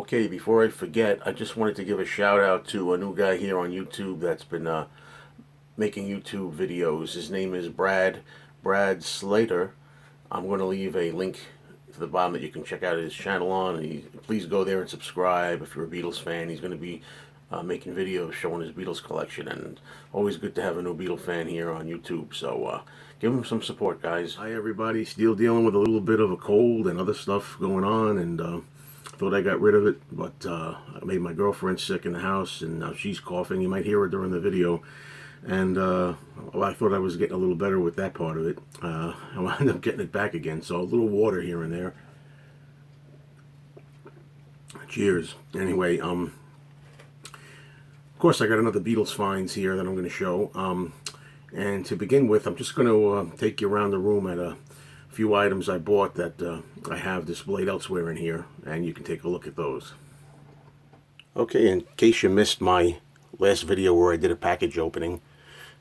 Okay, before I forget, I just wanted to give a shout out to a new guy here on YouTube that's been making YouTube videos. His name is Brad Slater. I'm going to leave a link to the bottom that you can check out his channel on. Please go there and subscribe if you're a Beatles fan. He's going to be making videos showing his Beatles collection, and always good to have a new Beatle fan here on YouTube. So give him some support, guys. Hi, everybody. Still dealing with a little bit of a cold and other stuff going on, and thought I got rid of it, but I made my girlfriend sick in the house, and now she's coughing. You might hear her during the video. And well, I thought I was getting a little better with that part of it. I wound up getting it back again, so a little water here and there. Cheers. Anyway, of course, I got another Beatles Finds here that I'm going to show. And to begin with, I'm just going to take you around the room at a few items I bought that I have displayed elsewhere in here, and you can take a look at those. Okay, in case you missed my last video where I did a package opening,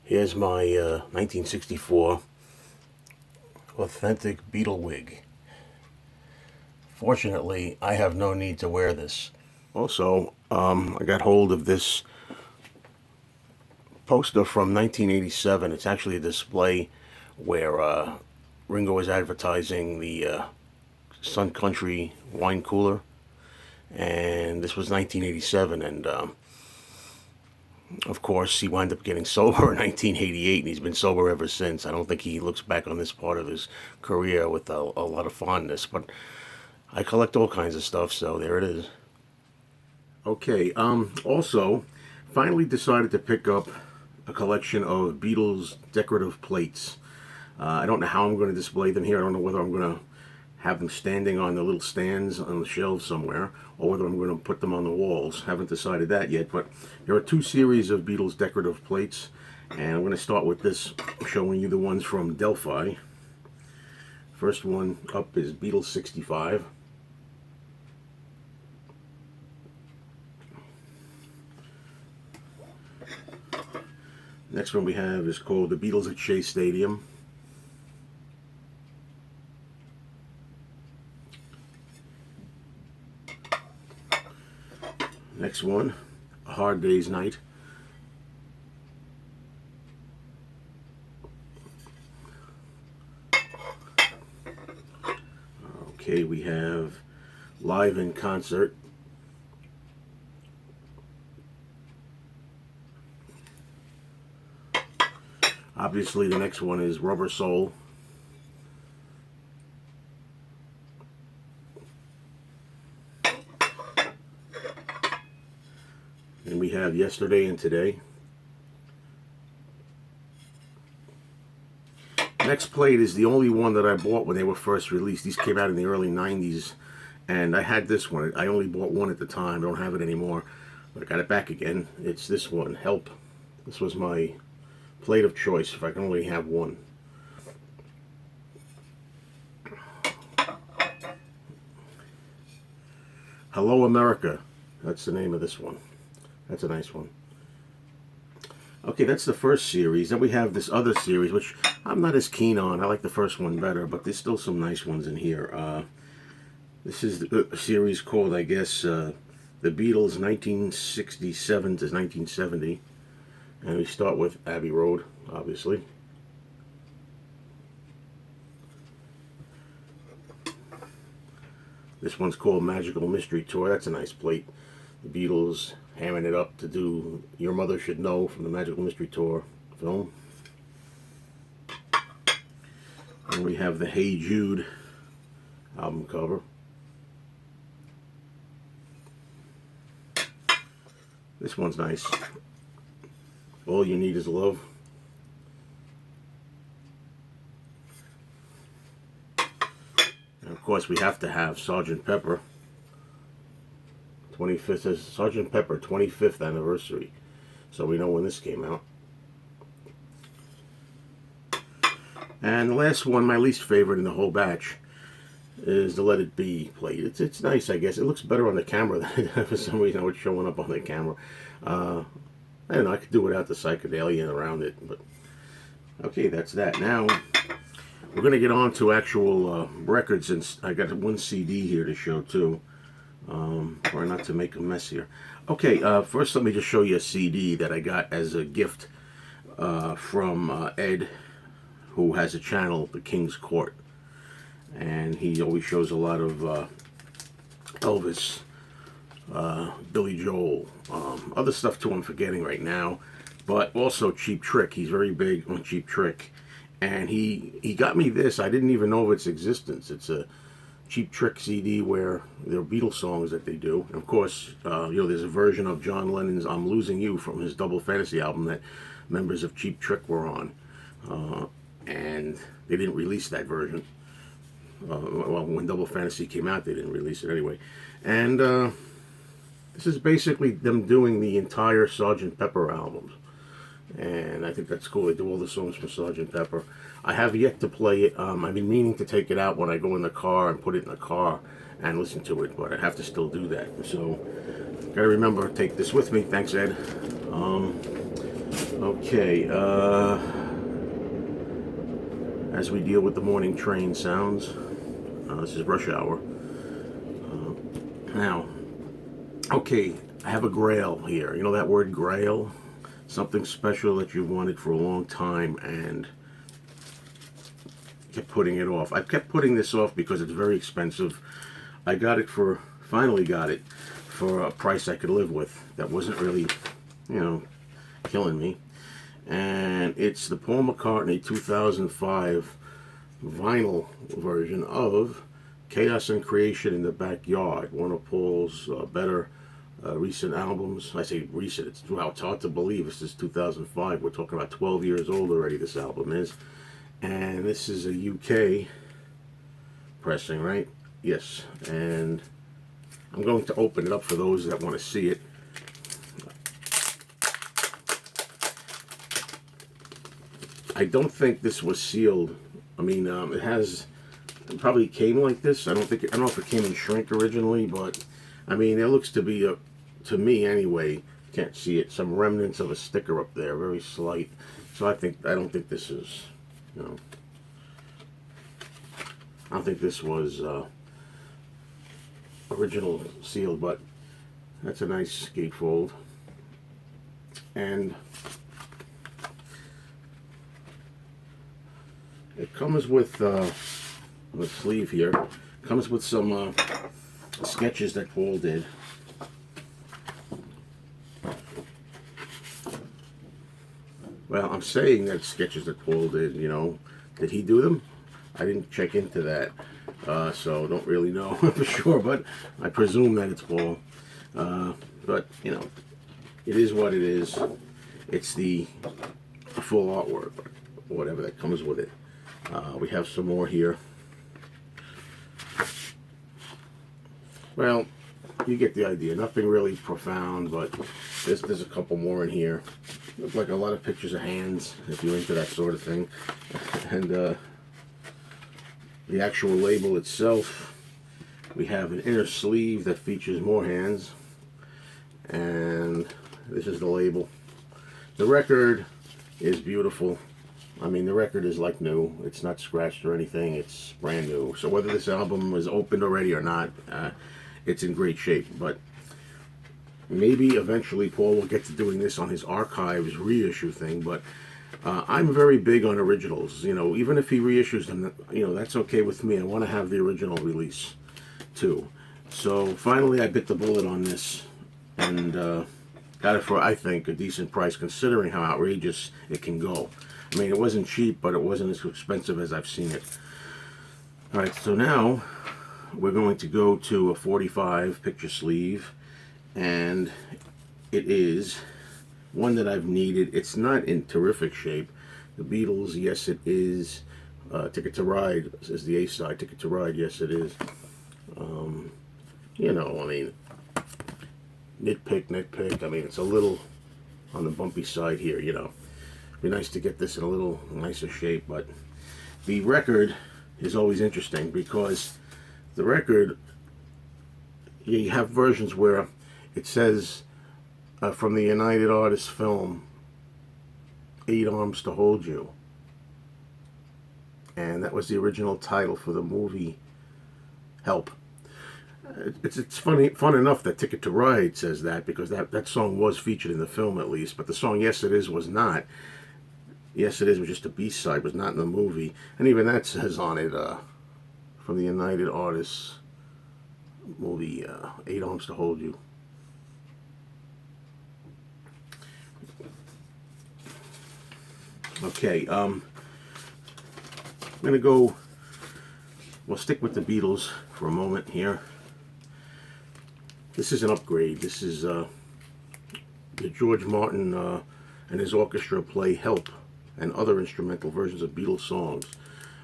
here's my 1964 authentic Beatle wig. Fortunately, I have no need to wear this. Also, I got hold of this poster from 1987. It's actually a display where Ringo was advertising the Sun Country wine cooler, and this was 1987, and of course he wound up getting sober in 1988, and he's been sober ever since. I don't think he looks back on this part of his career with a lot of fondness, but I collect all kinds of stuff, so there it is. Okay, also, finally decided to pick up a collection of Beatles decorative plates. I don't know how I'm going to display them here. I don't know whether I'm going to have them standing on the little stands on the shelves somewhere, or whether I'm going to put them on the walls. Haven't decided that yet, but there are two series of Beatles decorative plates, and I'm going to start with this, showing you the ones from Delphi. First one up is Beatles 65. Next one we have is called The Beatles at Shea Stadium. Next one, A Hard Day's Night. Okay, we have Live in Concert. Obviously, the next one is Rubber Soul. And we have Yesterday and Today. Next plate is the only one that I bought when they were first released. These came out in the early 90s, and I had this one. I only bought one at the time. I don't have it anymore, but I got it back again. It's this one, Help. This was my plate of choice if I can only have one. Hello America. That's the name of this one. That's a nice one. Okay, that's the first series. Then we have this other series, which I'm not as keen on. I like the first one better, but there's still some nice ones in here. This is a series called, I guess, The Beatles 1967 to 1970. And we start with Abbey Road, obviously. This one's called Magical Mystery Tour. That's a nice plate. The Beatles hamming it up to do Your Mother Should Know from the Magical Mystery Tour film. And we have the Hey Jude album cover. This one's nice. All You Need Is Love. And of course we have to have Sgt. Pepper. 25th, says Sgt. Pepper 25th anniversary, so we know when this came out. And the last one, my least favorite in the whole batch, is the Let It Be plate. It's nice, I guess. It looks better on the camera than for some reason it's showing up on the camera. I don't know, I could do without the psychedelia around it, but okay, that's that. Now we're going to get on to actual records, and I got one CD here to show too. Try not to make a mess here. Okay, first let me just show you a CD that I got as a gift from Ed, who has a channel, The King's Court. And he always shows a lot of Elvis, Billy Joel, other stuff too I'm forgetting right now, but also Cheap Trick. He's very big on Cheap Trick. And he got me this. I didn't even know of its existence. It's a Cheap Trick CD where there are Beatles songs that they do. And of course, there's a version of John Lennon's "I'm Losing You" from his Double Fantasy album that members of Cheap Trick were on. And they didn't release that version. Well, when Double Fantasy came out, they didn't release it anyway. And this is basically them doing the entire Sgt. Pepper albums. And I think that's cool. They do all the songs from Sgt. Pepper. I have yet to play it. I've been meaning to take it out when I go in the car and put it in the car and listen to it, but I have to still do that. So, gotta remember to take this with me. Thanks, Ed. Okay. As we deal with the morning train sounds, this is rush hour. Now, okay, I have a grail here. You know that word grail? Something special that you've wanted for a long time and kept putting it off. I kept putting this off because it's very expensive. I finally got it for a price I could live with. That wasn't really, killing me. And it's the Paul McCartney 2005 vinyl version of Chaos and Creation in the Backyard, one of Paul's better recent albums. I say recent, it's hard to believe. This is 2005. We're talking about 12 years old already, this album is. And this is a UK pressing, right? Yes. And I'm going to open it up for those that want to see it. I don't think this was sealed. I mean, it probably came like this. I don't know if it came in shrink originally, but I mean, there looks to be to me anyway, can't see it, some remnants of a sticker up there, very slight. So I don't think this is, I don't think this was original sealed, but that's a nice gatefold. And it comes with the sleeve here. Comes with some sketches that Paul did. Well, I'm saying that sketches that Paul did, did he do them? I didn't check into that, so don't really know for sure, but I presume that it's Paul. But, it is what it is. It's the full artwork, or whatever that comes with it. We have some more here. Well, you get the idea. Nothing really profound, but there's a couple more in here. Look like a lot of pictures of hands, if you're into that sort of thing. And the actual label itself, we have an inner sleeve that features more hands. And this is the label. The record is beautiful. I mean, the record is like new. It's not scratched or anything. It's brand new. So whether this album was opened already or not, it's in great shape. But maybe eventually Paul will get to doing this on his archives reissue thing. But I'm very big on originals. Even if he reissues them, that's okay with me. I want to have the original release too. So finally I bit the bullet on this and got it for, I think, a decent price considering how outrageous it can go. I mean, it wasn't cheap, but it wasn't as expensive as I've seen it. Alright, so now we're going to go to a 45 picture sleeve, and it is one that I've needed. It's not in terrific shape. The Beatles, yes it is. Ticket to Ride is the A side. Ticket to Ride, yes it is. I mean, nitpick. I mean, it's a little on the bumpy side here, Be nice to get this in a little nicer shape, but the record is always interesting because the record, you have versions where it says from the United Artists film, 8 Arms to Hold You. And that was the original title for the movie Help. It's fun enough that Ticket to Ride says that, because that song was featured in the film at least, but the song Yes It Is was not. Yes It Is was just a B-side, was not in the movie, and even that says on it from the United Artists movie, 8 Arms to Hold You. Okay, I'm gonna go. We'll stick with the Beatles for a moment here. This is an upgrade. This is the George Martin and his orchestra play Help and other instrumental versions of Beatles songs.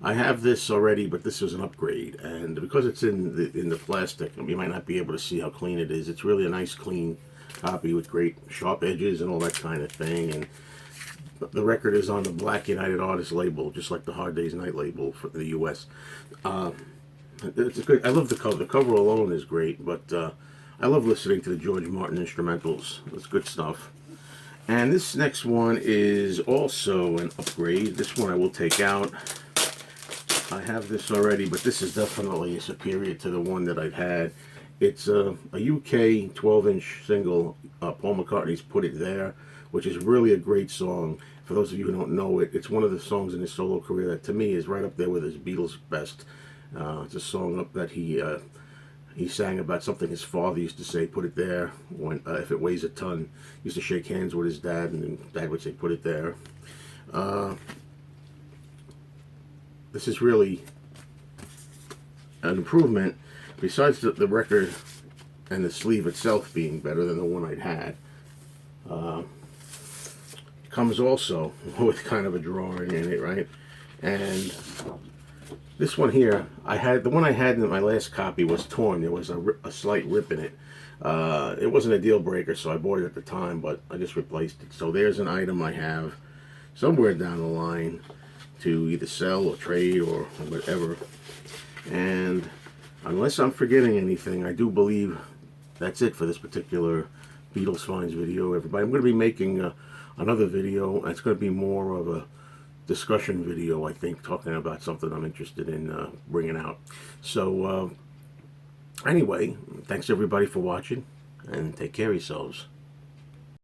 I have this already, but this is an upgrade, and because it's in the plastic, you might not be able to see how clean it is. It's really a nice, clean copy with great sharp edges and all that kind of thing. And the record is on the black United Artists label, just like the Hard Day's Night label for the U.S. It's a good. I love the cover. The cover alone is great, but I love listening to the George Martin instrumentals. It's good stuff. And this next one is also an upgrade. This one I will take out. I have this already, but this is definitely superior to the one that I've had. It's a UK 12-inch single, Paul McCartney's Put It There, which is really a great song. For those of you who don't know it, it's one of the songs in his solo career that to me is right up there with his Beatles best. It's a song that he sang about something his father used to say, put it there, when if it weighs a ton. He used to shake hands with his dad, and then Dad would say, put it there. This is really an improvement, besides the record and the sleeve itself being better than the one I'd had. Comes also with kind of a drawing in it, right? And this one here, the one I had in my last copy was torn. There was a slight rip in it. It wasn't a deal breaker, so I bought it at the time, but I just replaced it. So there's an item I have somewhere down the line to either sell or trade or whatever. And unless I'm forgetting anything, I do believe that's it for this particular Beatles Finds video, everybody. I'm going to be making another video. It's going to be more of a discussion video, I think, talking about something I'm interested in bringing out. So anyway, thanks everybody for watching, and take care of yourselves.